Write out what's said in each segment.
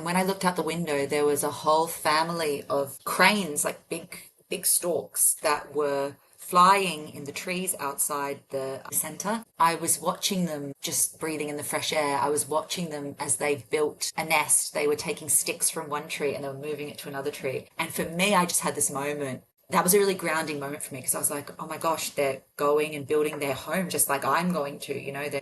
when I looked out the window, there was a whole family of cranes, like big storks that were flying in the trees outside the center. I was watching them just breathing in the fresh air. I was watching them as they built a nest. They were taking sticks from one tree and they were moving it to another tree. And for me, I just had this moment. That was a really grounding moment for me because I was like, oh my gosh, they're going and building their home just like I'm going to,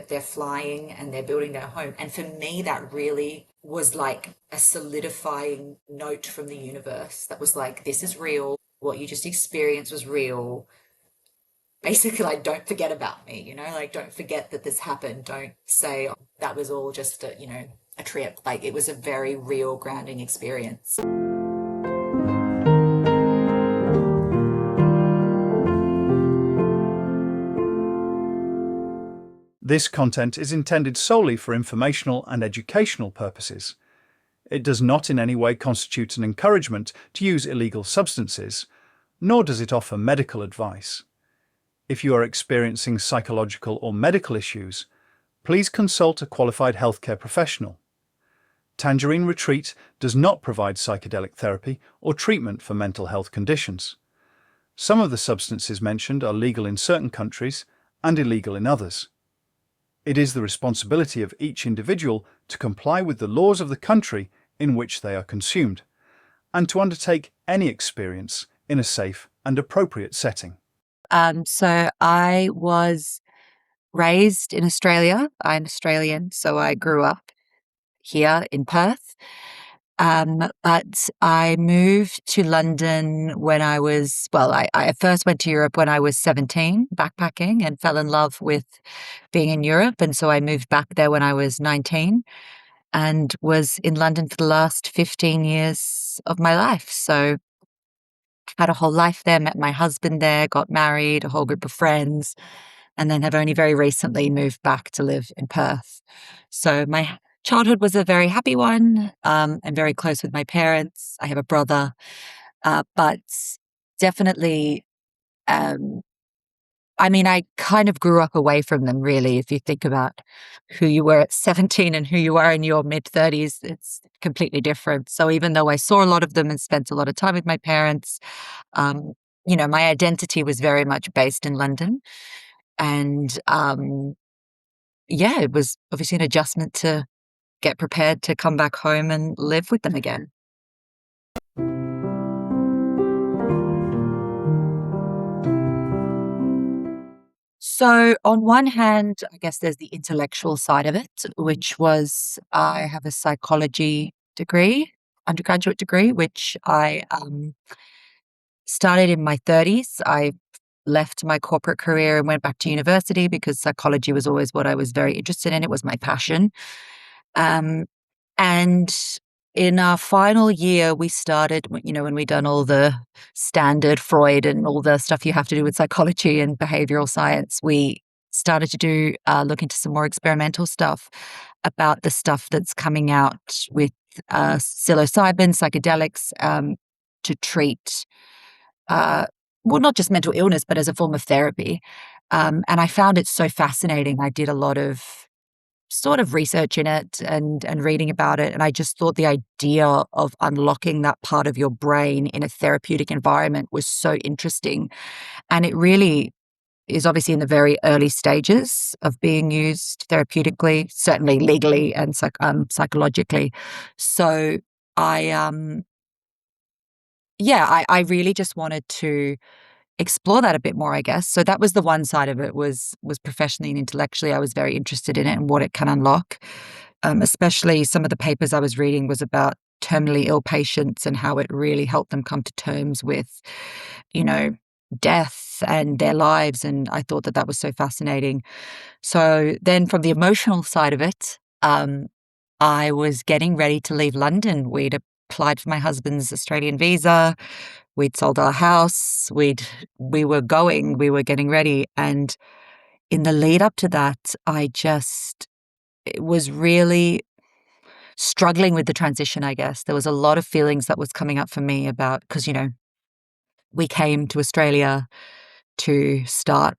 they're flying and they're building their home. And for me, that really was like a solidifying note from the universe that was like, this is real. What you just experienced was real. Basically, like, don't forget about me, like, don't forget that this happened. Don't say, oh, that was all just a trip. Like, it was a very real grounding experience. This content is intended solely for informational and educational purposes. It does not in any way constitute an encouragement to use illegal substances, nor does it offer medical advice. If you are experiencing psychological or medical issues, please consult a qualified healthcare professional. Tangerine Retreat does not provide psychedelic therapy or treatment for mental health conditions. Some of the substances mentioned are legal in certain countries and illegal in others. It is the responsibility of each individual to comply with the laws of the country in which they are consumed, and to undertake any experience in a safe and appropriate setting. So I was raised in Australia. I'm Australian, so I grew up here in Perth. But I moved to London when I first went to Europe when I was 17, backpacking, and fell in love with being in Europe. And so I moved back there when I was 19 and was in London for the last 15 years of my life. So had a whole life there, met my husband there, got married, a whole group of friends, and then have only very recently moved back to live in Perth. So my childhood was a very happy one. I'm very close with my parents. I have a brother, but definitely, um, I kind of grew up away from them, really. If you think about who you were at 17 and who you are in your mid 30s, it's completely different. So even though I saw a lot of them and spent a lot of time with my parents, um, my identity was very much based in London. And yeah, it was obviously an adjustment to get prepared to come back home and live with them again. So, on one hand, I guess there's the intellectual side of it, which was I have a psychology degree, undergraduate degree, which I started in my 30s. I left my corporate career and went back to university because psychology was always what I was very interested in. It was my passion. Um, and in our final year, we started, when we'd done all the standard Freud and all the stuff you have to do with psychology and behavioral science, we started to look into some more experimental stuff about the stuff that's coming out with psilocybin, psychedelics, to treat, not just mental illness, but as a form of therapy. And I found it so fascinating. I did a lot of sort of research in it and reading about it. And I just thought the idea of unlocking that part of your brain in a therapeutic environment was so interesting. And it really is obviously in the very early stages of being used therapeutically, certainly legally and psychologically. So I really just wanted to explore that a bit more, I guess. So that was the one side of it was professionally and intellectually. I was very interested in it and what it can unlock. Especially some of the papers I was reading was about terminally ill patients and how it really helped them come to terms with, you know, death and their lives. And I thought that was so fascinating. So then from the emotional side of it, I was getting ready to leave London. We'd applied for my husband's Australian visa. We'd sold our house. We were getting ready. And in the lead up to that, it was really struggling with the transition, I guess. There was a lot of feelings that was coming up for me about, because, we came to Australia to start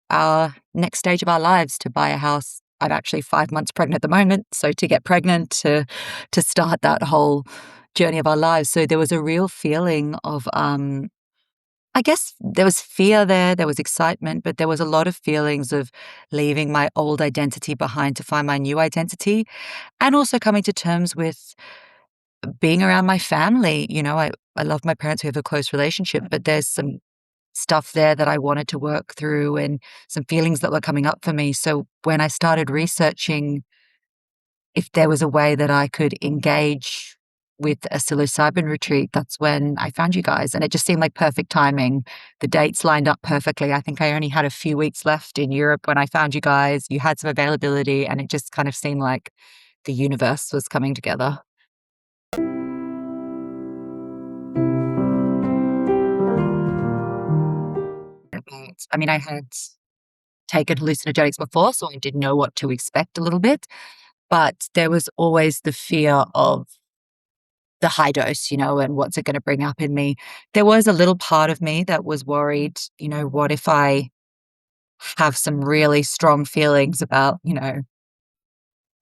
our next stage of our lives, to buy a house, I'm actually 5 months pregnant at the moment. So to get pregnant, to start that whole journey of our lives. So there was a real feeling of, I guess there was fear there, there was excitement, but there was a lot of feelings of leaving my old identity behind to find my new identity, and also coming to terms with being around my family. I love my parents, we have a close relationship, but there's some stuff there that I wanted to work through and some feelings that were coming up for me. So when I started researching if there was a way that I could engage with a psilocybin retreat, that's when I found you guys. And it just seemed like perfect timing. The dates lined up perfectly. I think I only had a few weeks left in Europe when I found you guys. You had some availability, and it just kind of seemed like the universe was coming together. I mean, I had taken hallucinogenics before, so I did know what to expect a little bit, but there was always the fear of the high dose, and what's it going to bring up in me. There was a little part of me that was worried, what if I have some really strong feelings about,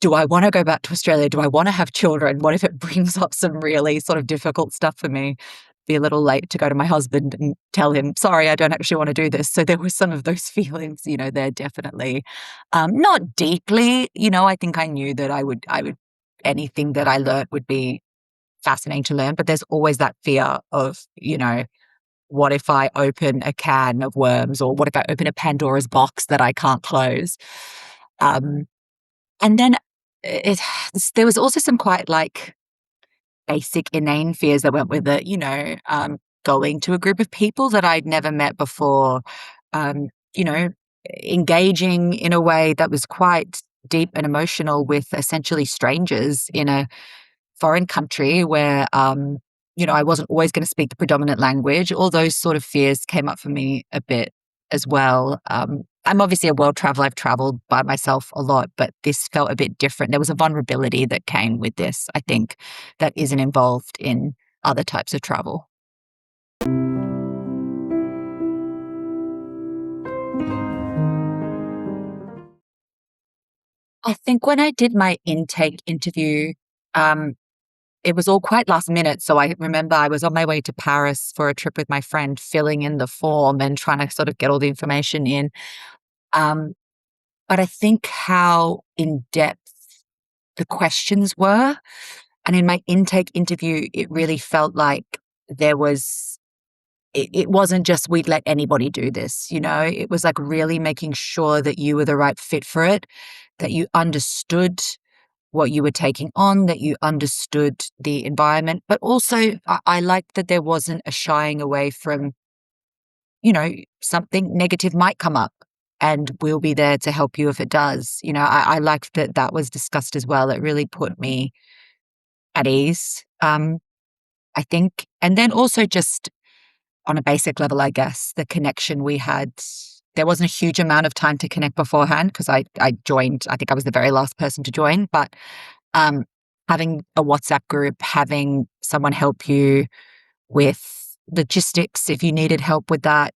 do I want to go back to Australia? Do I want to have children? What if it brings up some really sort of difficult stuff for me? Be a little late to go to my husband and tell him, sorry, I don't actually want to do this. So there were some of those feelings, there definitely. Not deeply, I think I knew that I would, anything that I learned would be fascinating to learn, but there's always that fear of, what if I open a can of worms, or what if I open a Pandora's box that I can't close? And then it, there was also some quite like basic inane fears that went with it, going to a group of people that I'd never met before, um, you know, engaging in a way that was quite deep and emotional with essentially strangers in a foreign country where, I wasn't always going to speak the predominant language. All those sort of fears came up for me a bit as well. I'm obviously a world traveler. I've traveled by myself a lot, but this felt a bit different. There was a vulnerability that came with this, I think, that isn't involved in other types of travel. I think when I did my intake interview, um, it was all quite last minute. So I remember I was on my way to Paris for a trip with my friend, filling in the form and trying to sort of get all the information in. Um, but I think how in depth the questions were, and in my intake interview, it really felt like there was, it wasn't just we'd let anybody do this, it was like really making sure that you were the right fit for it, that you understood what you were taking on, that you understood the environment, but also I liked that there wasn't a shying away from, something negative might come up and we'll be there to help you if it does. I liked that that was discussed as well. It really put me at ease, I think. And then also just on a basic level, I guess, the connection we had. There wasn't a huge amount of time to connect beforehand because I joined, I think I was the very last person to join, but um, having a WhatsApp group, having someone help you with logistics if you needed help with that,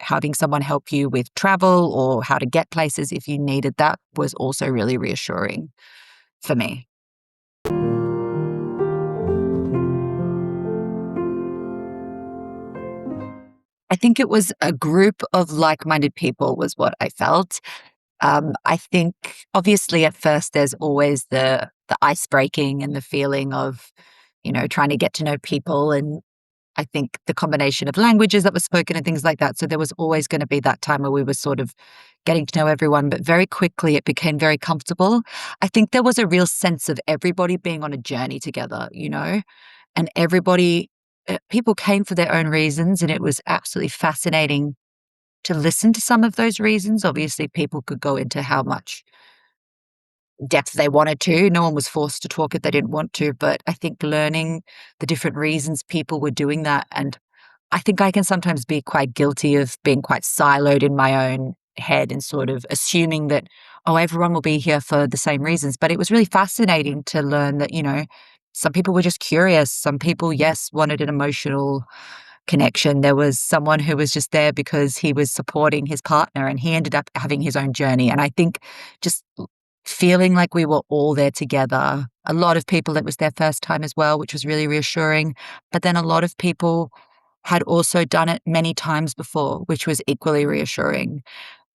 having someone help you with travel or how to get places if you needed that was also really reassuring for me. I think it was a group of like-minded people was what I felt. I think obviously at first there's always the ice breaking and the feeling of, trying to get to know people. And I think the combination of languages that were spoken and things like that. So there was always going to be that time where we were sort of getting to know everyone, but very quickly it became very comfortable. I think there was a real sense of everybody being on a journey together, and everybody, people came for their own reasons, and it was absolutely fascinating to listen to some of those reasons. Obviously, people could go into how much depth they wanted to. No one was forced to talk if they didn't want to. But I think learning the different reasons people were doing that. And I think I can sometimes be quite guilty of being quite siloed in my own head and sort of assuming that, oh, everyone will be here for the same reasons. But it was really fascinating to learn that, some people were just curious. Some people, yes, wanted an emotional connection. There was someone who was just there because he was supporting his partner and he ended up having his own journey. And I think just feeling like we were all there together. A lot of people, it was their first time as well, which was really reassuring. But then a lot of people had also done it many times before, which was equally reassuring.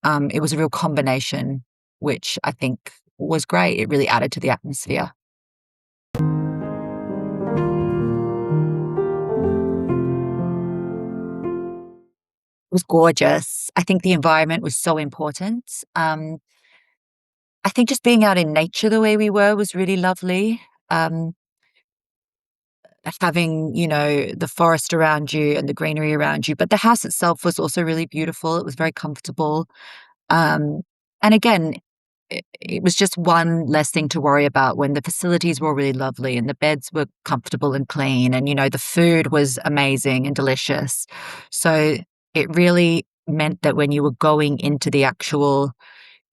It was a real combination, which I think was great. It really added to the atmosphere. It was gorgeous. I think the environment was so important. I think just being out in nature the way we were was really lovely. Um, Having, the forest around you and the greenery around you. But the house itself was also really beautiful. It was very comfortable. Um, and again, it was just one less thing to worry about when the facilities were really lovely and the beds were comfortable and clean and, the food was amazing and delicious. So it really meant that when you were going into the actual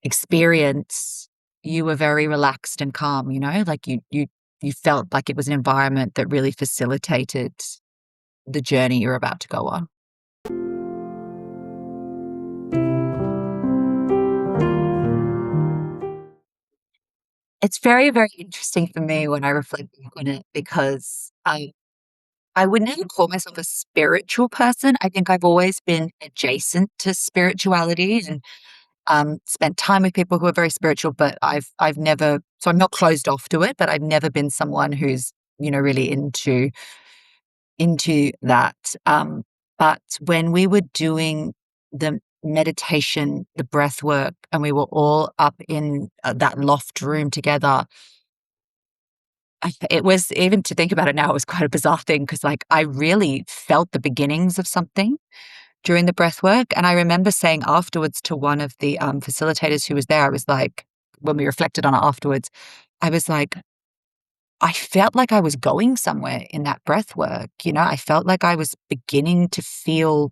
experience, you were very relaxed and calm, like you felt like it was an environment that really facilitated the journey you're about to go on. It's very, very interesting for me when I reflect back on it because I would never call myself a spiritual person. I think I've always been adjacent to spirituality and spent time with people who are very spiritual, but I've never, so I'm not closed off to it, but I've never been someone who's, really into that. But when we were doing the meditation, the breath work, and we were all up in that loft room together, it was, even to think about it now, it was quite a bizarre thing because, like, I really felt the beginnings of something during the breath work. And I remember saying afterwards to one of the facilitators who was there, I was like, when we reflected on it afterwards, I was like, I felt like I was going somewhere in that breath work. I felt like I was beginning to feel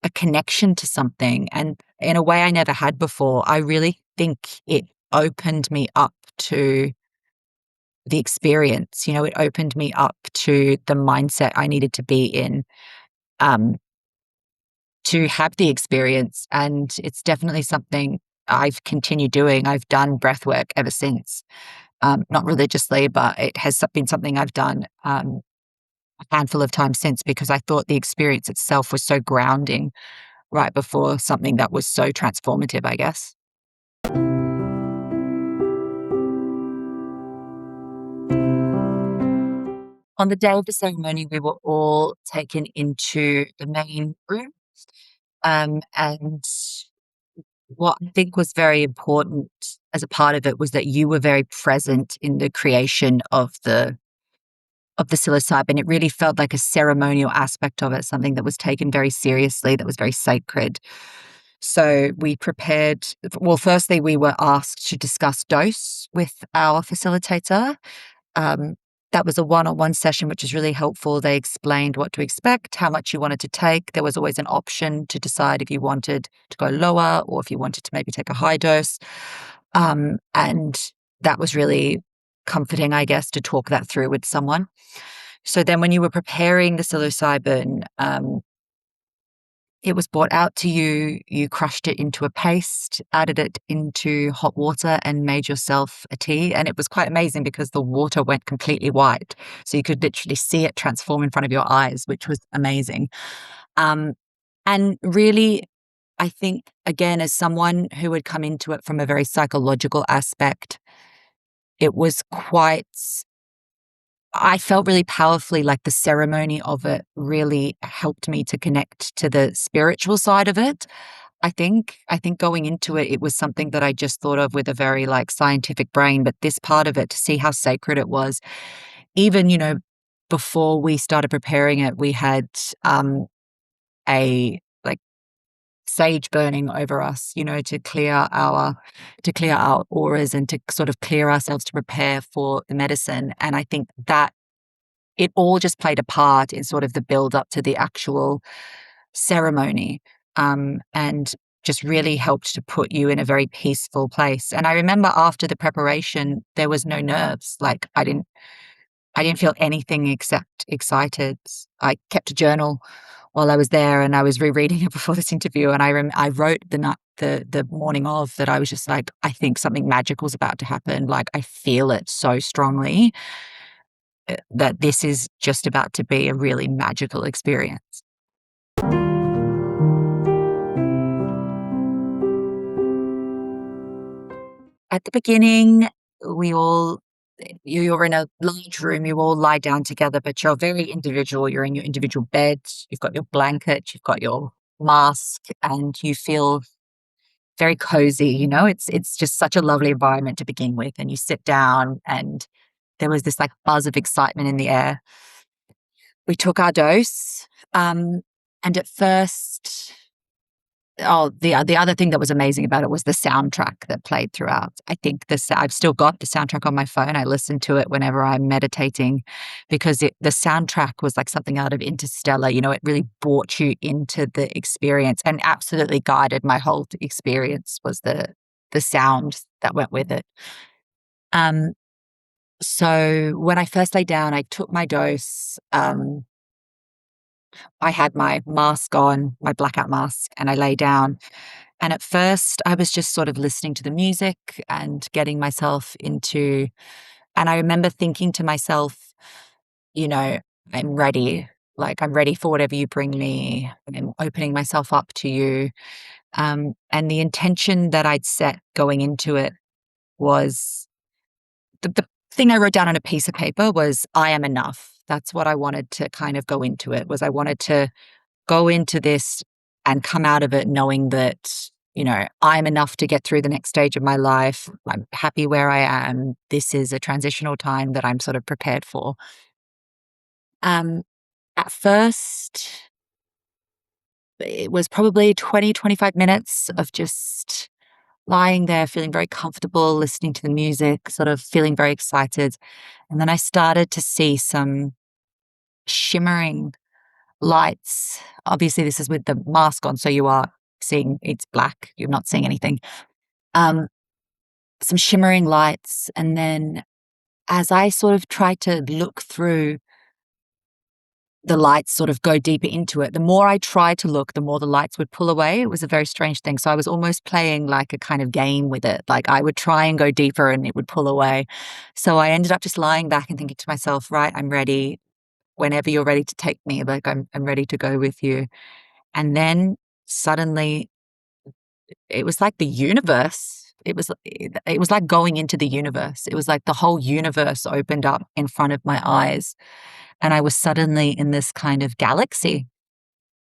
a connection to something. And in a way I never had before, I really think it opened me up to the experience. It opened me up to the mindset I needed to be in um, to have the experience. And it's definitely something I've continued doing. I've done breath work ever since, not religiously, but it has been something I've done a handful of times since because I thought the experience itself was so grounding right before something that was so transformative, I guess. On the day of the ceremony, we were all taken into the main room. And what I think was very important as a part of it was that you were very present in the creation of the psilocybin. It really felt like a ceremonial aspect of it, something that was taken very seriously, that was very sacred. So we prepared, well, firstly, we were asked to discuss dose with our facilitator. Um, that was a one-on-one session, which was really helpful. They explained what to expect, how much you wanted to take. There was always an option to decide if you wanted to go lower or if you wanted to maybe take a high dose. And that was really comforting, I guess, to talk that through with someone. So then when you were preparing the psilocybin, it was brought out to you, you crushed it into a paste, added it into hot water and made yourself a tea. And it was quite amazing because the water went completely white. So you could literally see it transform in front of your eyes, which was amazing. Um, and really, I think, again, as someone who had come into it from a very psychological aspect, it was quite, I felt really powerfully like the ceremony of it really helped me to connect to the spiritual side of it. I think going into it, it was something that I just thought of with a very like scientific brain, but this part of it, to see how sacred it was, even, before we started preparing it, we had a like sage burning over us, to clear our auras and to sort of clear ourselves to prepare for the medicine. And I think that it all just played a part in sort of the build up to the actual ceremony, and just really helped to put you in a very peaceful place. And I remember after the preparation, there was no nerves. Like I didn't feel anything except excited. I kept a journal while I was there, and I was rereading it before this interview, and I wrote the night the morning of that I was just like, I think something magical is about to happen. Like I feel it so strongly that this is just about to be a really magical experience. At the beginning, we all you're in a large room, you all lie down together, but you're very individual. You're in your individual bed, you've got your blanket, you've got your mask, and you feel very cozy, it's just such a lovely environment to begin with. And you sit down and there was this like buzz of excitement in the air. We took our dose. And at first, the other thing that was amazing about it was the soundtrack that played throughout. I think I've still got the soundtrack on my phone. I listen to it whenever I'm meditating because the soundtrack was like something out of Interstellar. It really brought you into the experience and absolutely guided my whole experience was the sound that went with it. Um, so when I first lay down, I took my dose. I had my mask on, my blackout mask, and I lay down. And at first, I was just sort of listening to the music and getting myself into, and I remember thinking to myself, you know, I'm ready. Like, I'm ready for whatever you bring me. I'm opening myself up to you. And the intention that I'd set going into it was the thing I wrote down on a piece of paper was, I am enough. That's what I wanted to kind of go into it, was I wanted to go into this and come out of it knowing that, I'm enough to get through the next stage of my life. I'm happy where I am. This is a transitional time that I'm sort of prepared for. Um, at first, it was probably 20, 25 minutes of just lying there, feeling very comfortable, listening to the music, sort of feeling very excited. And then I started to see some shimmering lights. Obviously, this is with the mask on, so you are seeing it's black. You're not seeing anything. Um, some shimmering lights, and then as I sort of tried to look through the lights, sort of go deeper into it, the more I tried to look, the more the lights would pull away. It was a very strange thing. So I was almost playing like a kind of game with it. Like I would try and go deeper, and it would pull away. So I ended up just lying back and thinking to myself, right, I'm ready. Whenever you're ready to take me, like I'm ready to go with you. And then suddenly it was like the universe. It was like going into the universe. It was like the whole universe opened up in front of my eyes. And I was suddenly in this kind of galaxy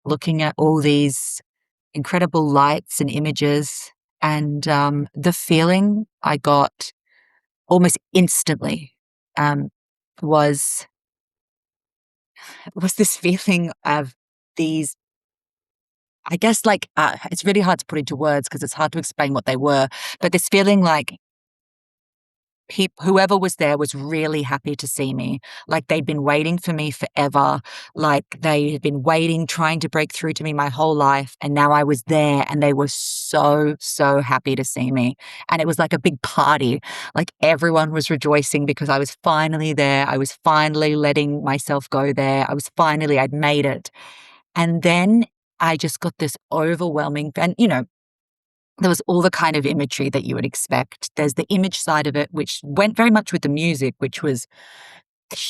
looking at all these incredible lights and images. And the feeling I got almost instantly um, was was this feeling of these, I guess, like, it's really hard to put into words because it's hard to explain what they were, but this feeling like whoever was there was really happy to see me, like they'd been waiting for me forever, like they had been waiting, trying to break through to me my whole life, and now I was there, and they were so, so happy to see me, and it was like a big party, like everyone was rejoicing because I was finally there, I was finally letting myself go there, I'd made it, and then I just got this overwhelming, and there was all the kind of imagery that you would expect. There's the image side of it, which went very much with the music, which was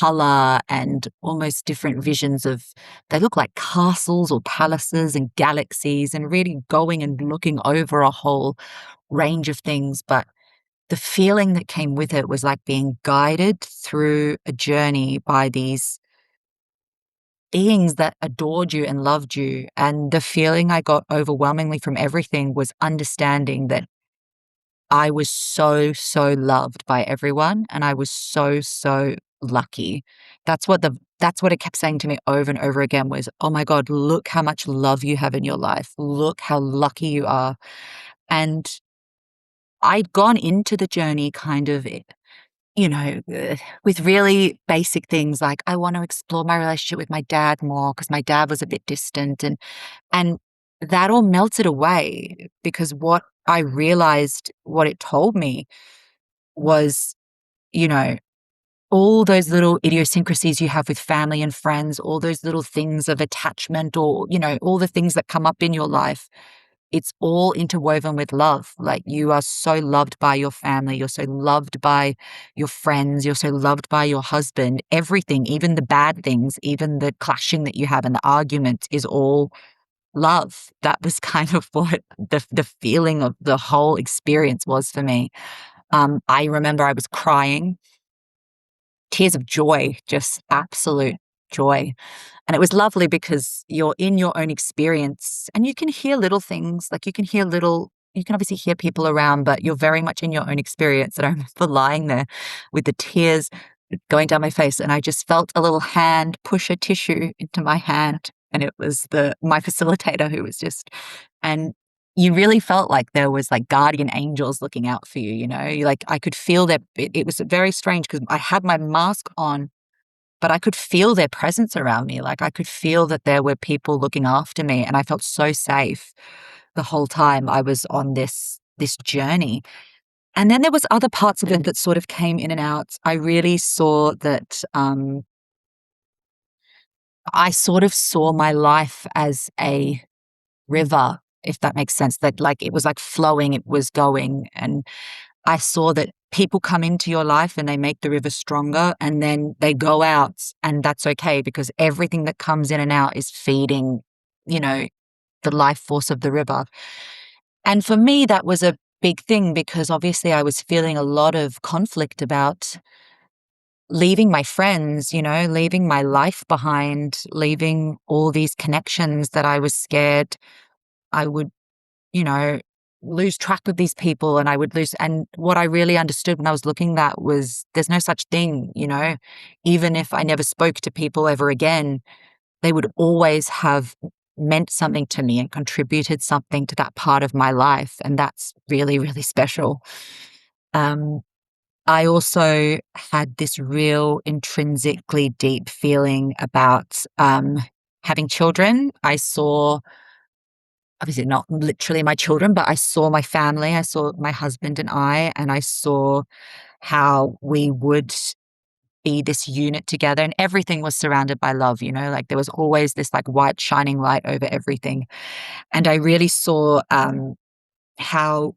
color and almost different visions of, they look like castles or palaces and galaxies, and really going and looking over a whole range of things. But the feeling that came with it was like being guided through a journey by these beings that adored you and loved you. And the feeling I got overwhelmingly from everything was understanding that I was so, so loved by everyone, and I was so, so lucky. That's what it kept saying to me over and over again was, "Oh my God, look how much love you have in your life. Look how lucky you are." And I'd gone into the journey kind of, with really basic things like, I want to explore my relationship with my dad more because my dad was a bit distant, and that all melted away because what I realized, what it told me was, you know, all those little idiosyncrasies you have with family and friends, all those little things of attachment, or, all the things that come up in your life, it's all interwoven with love. Like, you are so loved by your family, you're so loved by your friends, you're so loved by your husband. Everything, even the bad things, even the clashing that you have and the argument, is all love. That was kind of what the feeling of the whole experience was for me. I remember I was crying, tears of joy, just absolute joy. And it was lovely because you're in your own experience and you can hear little things, like you can obviously hear people around, but you're very much in your own experience. And I remember lying there with the tears going down my face, and I just felt a little hand push a tissue into my hand. And it was my facilitator who was and you really felt like there was like guardian angels looking out for you, like I could feel that it was very strange because I had my mask on, but I could feel their presence around me. Like, I could feel that there were people looking after me, and I felt so safe the whole time I was on this journey. And then there was other parts of it that sort of came in and out. I really saw that I sort of saw my life as a river, if that makes sense. That, like, it was like flowing, it was going, and I saw that people come into your life and they make the river stronger, and then they go out, and that's okay because everything that comes in and out is feeding, you know, the life force of the river. And for me, that was a big thing because obviously I was feeling a lot of conflict about leaving my friends, leaving my life behind, leaving all these connections that I was scared I would, you know, lose track of these people, and I would lose. And what I really understood when I was looking at that was there's no such thing, even if I never spoke to people ever again, they would always have meant something to me and contributed something to that part of my life. And that's really, really special. Um, I also had this real intrinsically deep feeling about having children. I saw, obviously not literally my children, but I saw my family. I saw my husband and I saw how we would be this unit together, and everything was surrounded by love, like there was always this like white shining light over everything. And I really saw how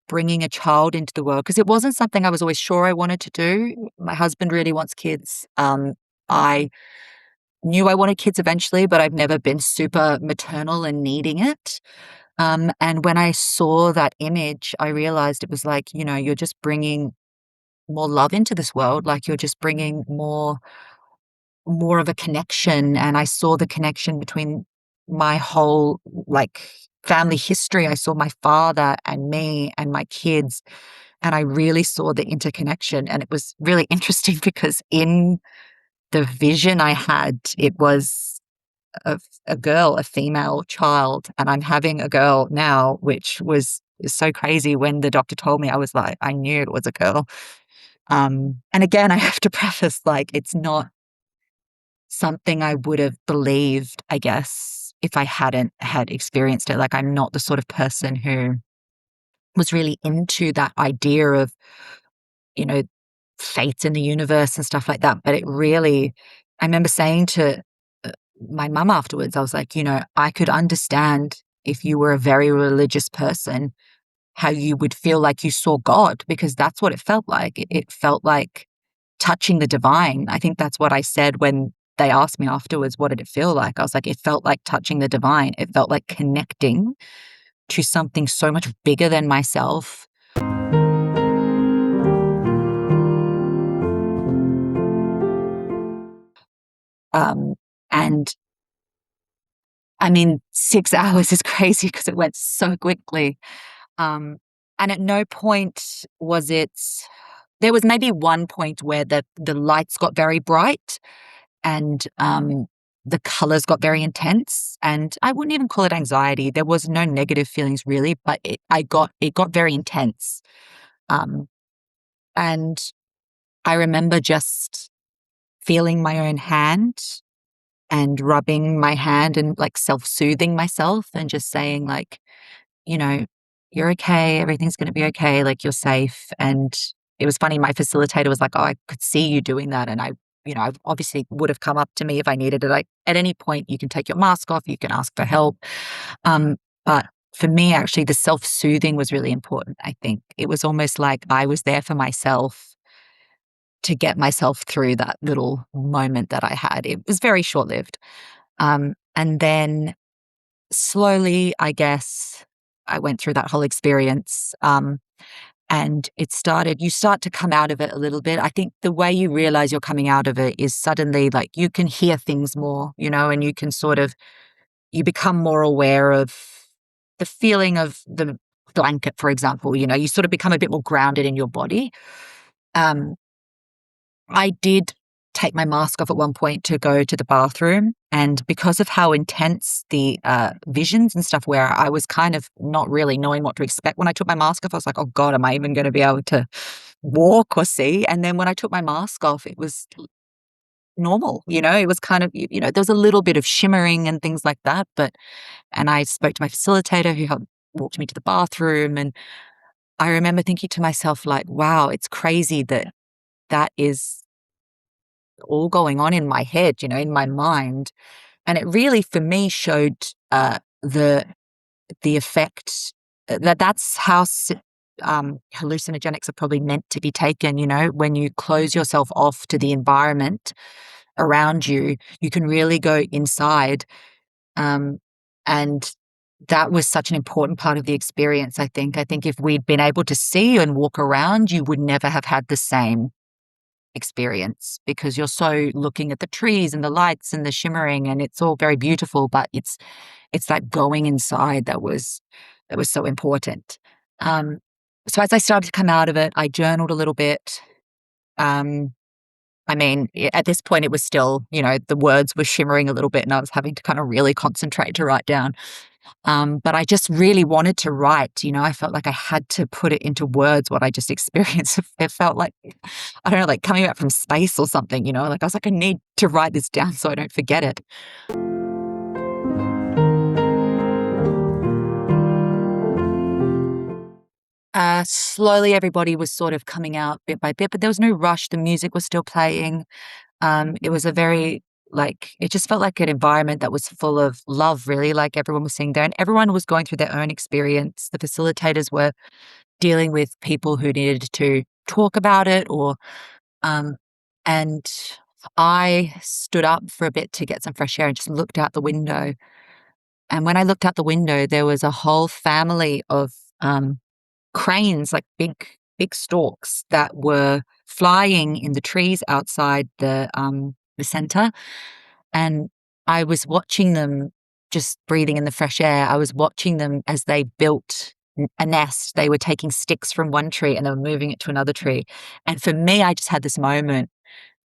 bringing a child into the world, because it wasn't something I was always sure I wanted to do. My husband really wants kids. I knew I wanted kids eventually, but I've never been super maternal and needing it. And when I saw that image, I realized it was like, you're just bringing more love into this world. Like, you're just bringing more of a connection. And I saw the connection between my whole like family history. I saw my father and me and my kids, and I really saw the interconnection. And it was really interesting because in the vision I had, it was of a girl, a female child, and I'm having a girl now, which was so crazy. When the doctor told me, I was like, I knew it was a girl. And again, I have to preface, like, it's not something I would have believed, I guess, if I hadn't had experienced it. Like, I'm not the sort of person who was really into that idea of, you know, fate in the universe and stuff like that. But it really, I remember saying to my mum afterwards, I was like, I could understand if you were a very religious person, how you would feel like you saw God, because that's what it felt like. It felt like touching the divine. I think that's what I said when they asked me afterwards, what did it feel like? I was like, it felt like touching the divine. It felt like connecting to something so much bigger than myself. And I mean, 6 hours is crazy because it went so quickly. Um, and at no point was it, there was maybe one point where the lights got very bright, and the colors got very intense, and I wouldn't even call it anxiety. There was no negative feelings really, but it got very intense. Um, and I remember just feeling my own hand and rubbing my hand and like self-soothing myself and just saying, like, you know, you're okay, everything's going to be okay, like, you're safe. And it was funny. My facilitator was like, "Oh, I could see you doing that," and I obviously would have come up to me if I needed it. Like at any point, you can take your mask off, you can ask for help. But for me, actually, the self-soothing was really important. I think it was almost like I was there for myself to get myself through that little moment that I had. It was very short-lived. And then slowly, I guess, I went through that whole experience. And you start to come out of it a little bit. I think the way you realize you're coming out of it is suddenly like you can hear things more, and you can you become more aware of the feeling of the blanket, for example. You sort of become a bit more grounded in your body. Um, I did take my mask off at one point to go to the bathroom. And because of how intense the visions and stuff were, I was kind of not really knowing what to expect. When I took my mask off, I was like, oh God, am I even going to be able to walk or see? And then when I took my mask off, it was normal. It was kind of, there was a little bit of shimmering and things like that. And I spoke to my facilitator who helped walked me to the bathroom. And I remember thinking to myself, like, wow, it's crazy that that is all going on in my head, in my mind. And it really, for me, showed the effect that's how hallucinogenics are probably meant to be taken. When you close yourself off to the environment around you, you can really go inside. And that was such an important part of the experience, I think. I think if we'd been able to see and walk around, you would never have had the same experience because you're so looking at the trees and the lights and the shimmering, and it's all very beautiful, but it's like going inside that was so important. So as I started to come out of it, I journaled a little bit. I mean, at this point, it was still, the words were shimmering a little bit, and I was having to kind of really concentrate to write down. But I just really wanted to write. I felt like I had to put it into words what I just experienced. It felt like, I don't know, like coming back from space or something. Like I was like, I need to write this down so I don't forget it. Slowly, everybody was sort of coming out bit by bit, but there was no rush. The music was still playing. It was a very it just felt like an environment that was full of love, really. Like everyone was sitting there and everyone was going through their own experience. The facilitators were dealing with people who needed to talk about it um, and I stood up for a bit to get some fresh air and just looked out the window. And when I looked out the window, there was a whole family of cranes, like big storks that were flying in the trees outside the center. And I was watching them just breathing in the fresh air. I was watching them as they built a nest. They were taking sticks from one tree and they were moving it to another tree. And for me, I just had this moment.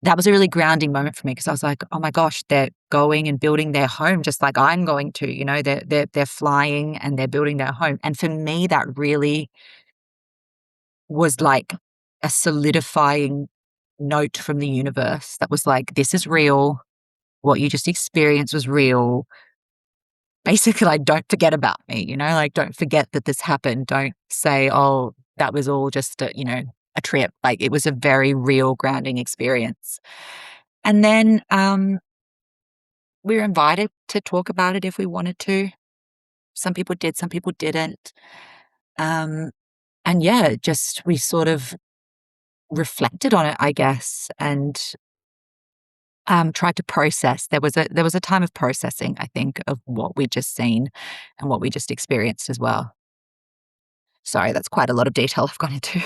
That was a really grounding moment for me because I was like, oh my gosh, they're going and building their home just like I'm going to. They're flying and they're building their home. And for me, that really was like a solidifying note from the universe that was like, this is real. What you just experienced was real. Basically, like, don't forget about me, like, don't forget that this happened. Don't say, oh, that was all just a trip. Like, it was a very real grounding experience. And then we were invited to talk about it if we wanted to. Some people did, some people didn't. And yeah, just we sort of reflected on it, I guess, and tried to process. There was a time of processing, I think, of what we'd just seen and what we just experienced as well. Sorry, that's quite a lot of detail I've gone into.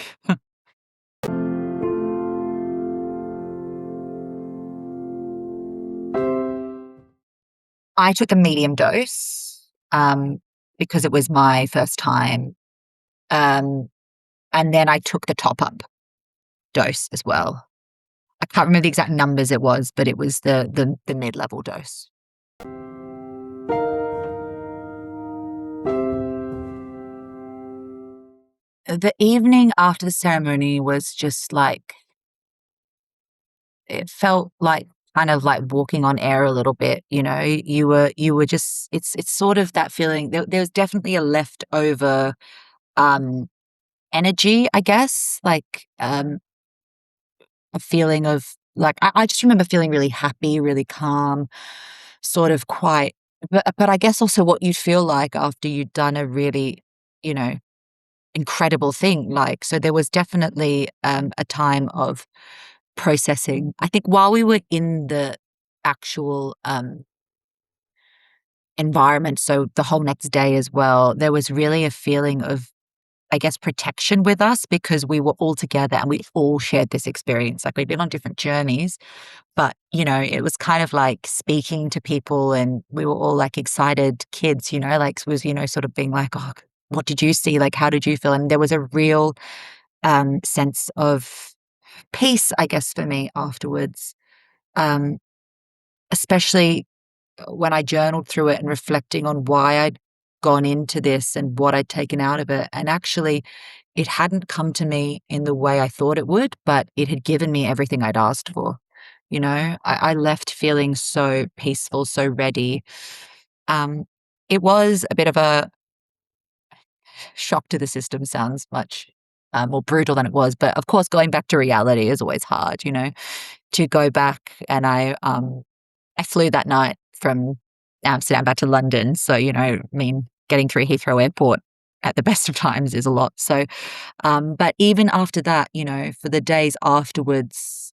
I took a medium dose because it was my first time, um, and then I took the top up dose as well. I can't remember the exact numbers it was, but it was the mid-level dose. The evening after the ceremony was just like it felt like kind of like walking on air a little bit. You were just it's sort of that feeling. There was definitely a leftover energy, I guess, like a feeling of like I just remember feeling really happy, really calm, sort of quite but I guess also what you'd feel like after you'd done a really, you know, incredible thing. Like, so there was definitely a time of processing. I think while we were in the actual environment, so the whole next day as well, there was really a feeling of, I guess, protection with us because we were all together and we all shared this experience. Like we'd been on different journeys, but you know, it was kind of like speaking to people and we were all like excited kids, you know, like was, you know, sort of being like, oh, what did you see? Like, how did you feel? And there was a real sense of peace, I guess, for me afterwards. Um, especially when I journaled through it and reflecting on why I'd gone into this and what I'd taken out of it. And actually, it hadn't come to me in the way I thought it would, but it had given me everything I'd asked for. You know, I left feeling so peaceful, so ready. Um, it was a bit of a shock to the system, sounds much more brutal than it was. But of course, going back to reality is always hard, you know, to go back and I flew that night from Amsterdam back to London. So, you know, I mean, getting through Heathrow Airport at the best of times is a lot. So, but even after that, you know, for the days afterwards,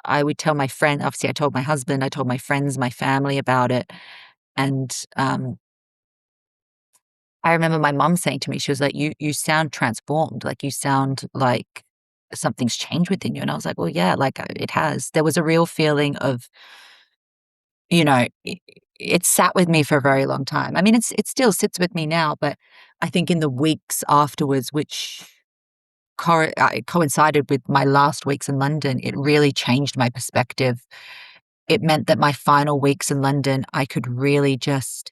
I would tell my friend, obviously, I told my husband, I told my friends, my family about it. And I remember my mum saying to me, she was like, you sound transformed. Like, you sound like something's changed within you. And I was like, well, yeah, like it has. There was a real feeling of, you know, it sat with me for a very long time. I mean, it still sits with me now, but I think in the weeks afterwards, which coincided with my last weeks in London, it really changed my perspective. It meant that my final weeks in London, I could really just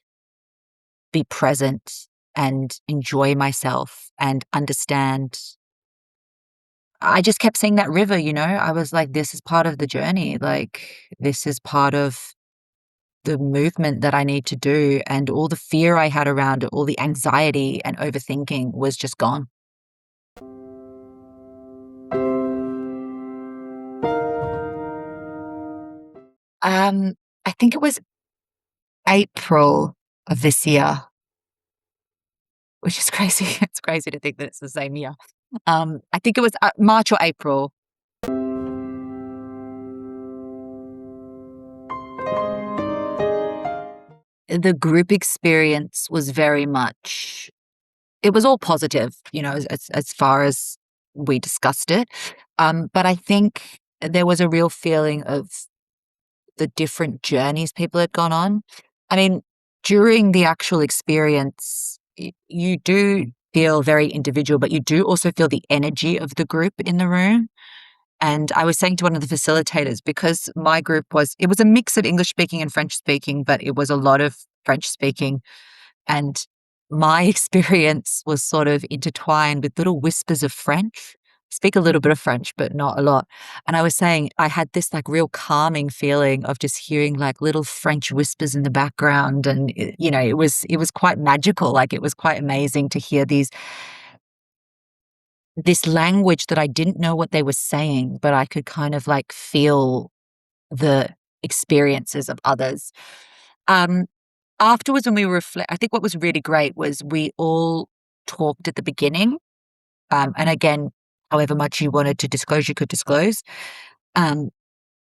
be present and enjoy myself and understand. I just kept seeing that river, you know. I was like, this is part of the journey. Like, this is part of the movement that I need to do, and all the fear I had around it, all the anxiety and overthinking was just gone. I think it was April of this year, which is crazy. It's crazy to think that it's the same year. I think it was March or April. The group experience was very much, it was all positive, you know, as far as we discussed it. But I think there was a real feeling of the different journeys people had gone on. I mean, during the actual experience, you do feel very individual, but you do also feel the energy of the group in the room. And I was saying to one of the facilitators, because my group it was a mix of English speaking and French speaking, but it was a lot of French speaking. And my experience was sort of intertwined with little whispers of French. I speak a little bit of French, but not a lot. And I was saying I had this like real calming feeling of just hearing like little French whispers in the background. And, you know, it was quite magical. Like it was quite amazing to hear this language that I didn't know what they were saying, but I could kind of like feel the experiences of others. Um, Afterwards, when we I think what was really great was we all talked at the beginning. And again, however much you wanted to disclose, you could disclose, um,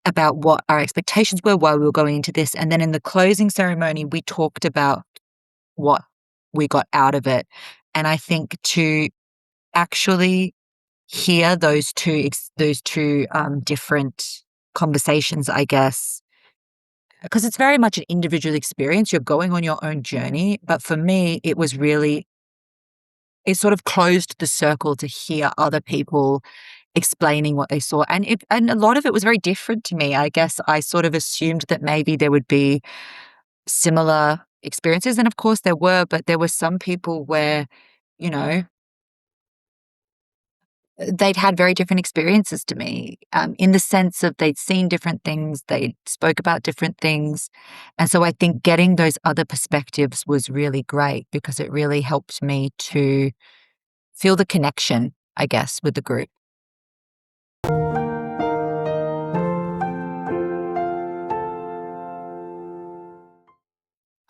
about what our expectations were, why we were going into this. And then in the closing ceremony, we talked about what we got out of it. And I think to actually hear those two different conversations, I guess, because it's very much an individual experience. You're going on your own journey. But for me, it was really, it sort of closed the circle to hear other people explaining what they saw. And a lot of it was very different to me. I guess I sort of assumed that maybe there would be similar experiences. And of course there were, but there were some people where, you know, they'd had very different experiences to me, in the sense of they'd seen different things, they spoke about different things. And so I think getting those other perspectives was really great because it really helped me to feel the connection, I guess, with the group.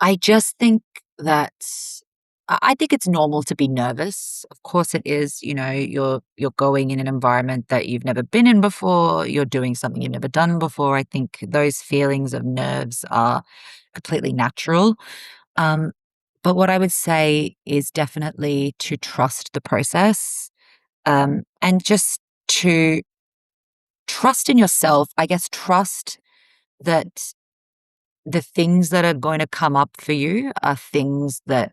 I just think that I think it's normal to be nervous. Of course it is, you're going in an environment that you've never been in before, you're doing something you've never done before. I think those feelings of nerves are completely natural. Um, but what I would say is definitely to trust the process, and just to trust in yourself. I guess trust that the things that are going to come up for you are things that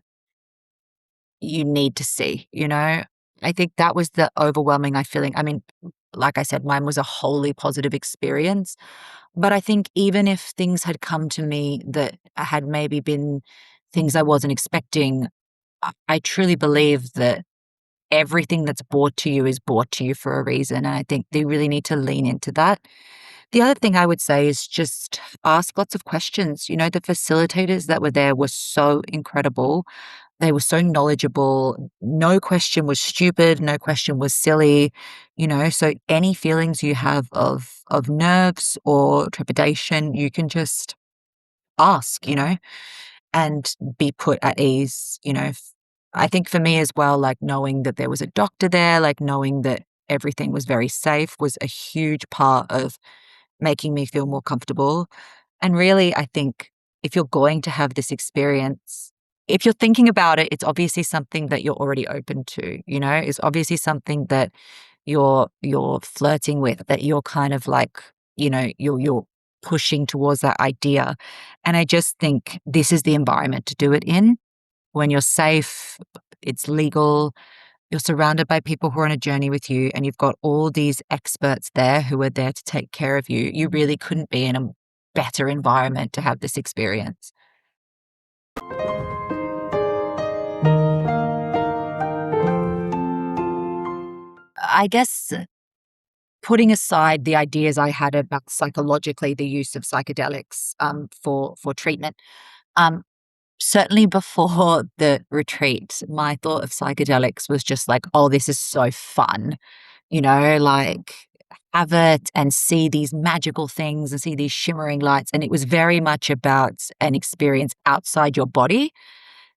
you need to see, you know? I think that was the overwhelming I feeling. I mean, like I said, mine was a wholly positive experience. But I think even if things had come to me that had maybe been things I wasn't expecting, I truly believe that everything that's brought to you is brought to you for a reason. And I think they really need to lean into that. The other thing I would say is just ask lots of questions. The facilitators that were there were so incredible. They were so knowledgeable. No question was stupid. No question was silly. So any feelings you have of nerves or trepidation, you can just ask, and be put at ease. I think for me as well, like knowing that there was a doctor there, like knowing that everything was very safe was a huge part of making me feel more comfortable. And really, I think if you're going to have this experience, if you're thinking about it, it's obviously something that you're already open to, it's obviously something that you're flirting with, that you're kind of like, you're pushing towards that idea. And I just think this is the environment to do it in when you're safe, it's legal, you're surrounded by people who are on a journey with you, and you've got all these experts there who are there to take care of you. You really couldn't be in a better environment to have this experience. I guess putting aside the ideas I had about psychologically the use of psychedelics for treatment, um, certainly before the retreat, my thought of psychedelics was just like, oh, this is so fun, like have it and see these magical things and see these shimmering lights. And it was very much about an experience outside your body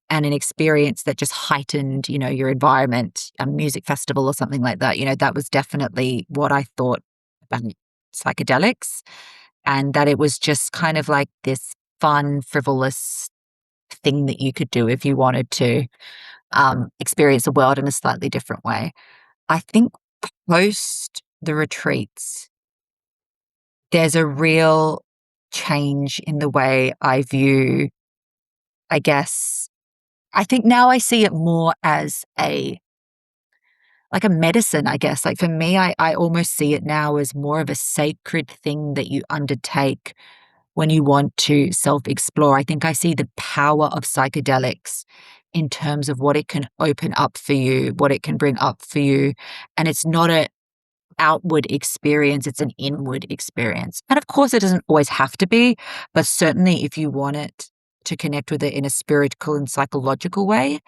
and an experience that just heightened, your environment, a music festival or something like that. That was definitely what I thought about psychedelics, and that it was just kind of like this fun, frivolous thing that you could do if you wanted to experience the world in a slightly different way. I think post the retreats, there's a real change in the way I view, I guess, I think now I see it more as like a medicine, I guess. Like for me, I almost see it now as more of a sacred thing that you undertake when you want to self-explore. I think I see the power of psychedelics in terms of what it can open up for you, what it can bring up for you. And it's not a outward experience, it's an inward experience. And of course, it doesn't always have to be, but certainly if you want it to connect with it in a spiritual and psychological way,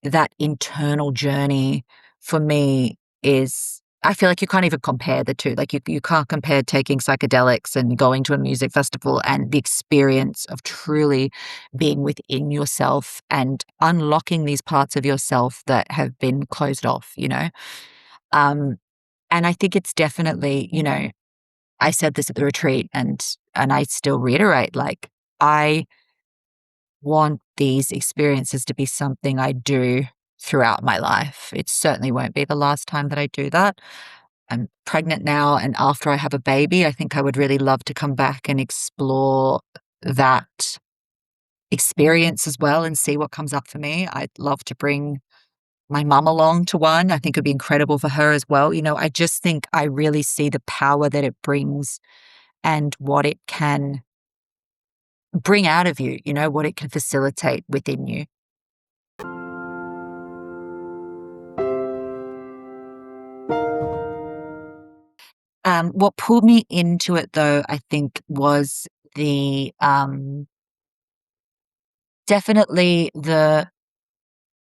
that internal journey for me is, I feel like you can't even compare the two. Like you can't compare taking psychedelics and going to a music festival and the experience of truly being within yourself and unlocking these parts of yourself that have been closed off, Um, and I think it's definitely, I said this at the retreat and I still reiterate, like, I want these experiences to be something I do throughout my life. It certainly won't be the last time that I do that. I'm pregnant now, and after I have a baby, I think I would really love to come back and explore that experience as well and see what comes up for me. I'd love to bring my mum along to one. I think it'd be incredible for her as well. I just think I really see the power that it brings and what it can bring out of you, what it can facilitate within you. What pulled me into it though, I think was the definitely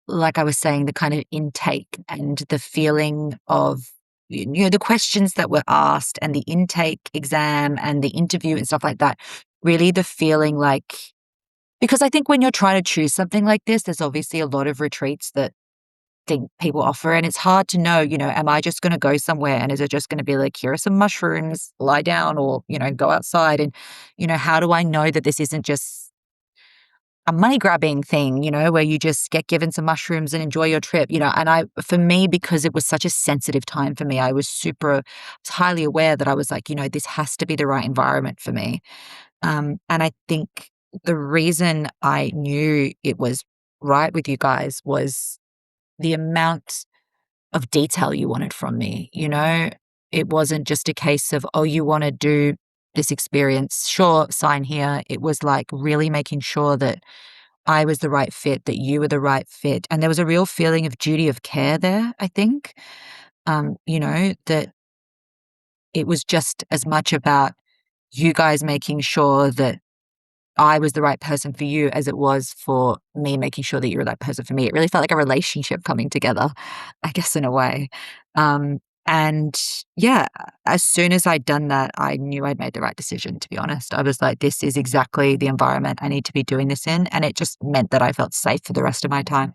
like I was saying, the kind of intake and the feeling of, the questions that were asked and the intake exam and the interview and stuff like that, really the feeling like, because I think when you're trying to choose something like this, there's obviously a lot of retreats that think people offer, and it's hard to know, am I just going to go somewhere and is it just going to be like, here are some mushrooms, lie down, or, go outside? And, how do I know that this isn't just a money grabbing thing, where you just get given some mushrooms and enjoy your trip, and for me, because it was such a sensitive time for me, I was highly aware that I was like, this has to be the right environment for me. And I think the reason I knew it was right with you guys was the amount of detail you wanted from me. It wasn't just a case of, oh, you want to do this experience, sure, sign here. It was like really making sure that I was the right fit, that you were the right fit. And there was a real feeling of duty of care there, I think. That it was just as much about you guys making sure that I was the right person for you as it was for me making sure that you were that person for me. It really felt like a relationship coming together, I guess, in a way. And yeah, as soon as I'd done that, I knew I'd made the right decision, to be honest. I was like, this is exactly the environment I need to be doing this in. And it just meant that I felt safe for the rest of my time.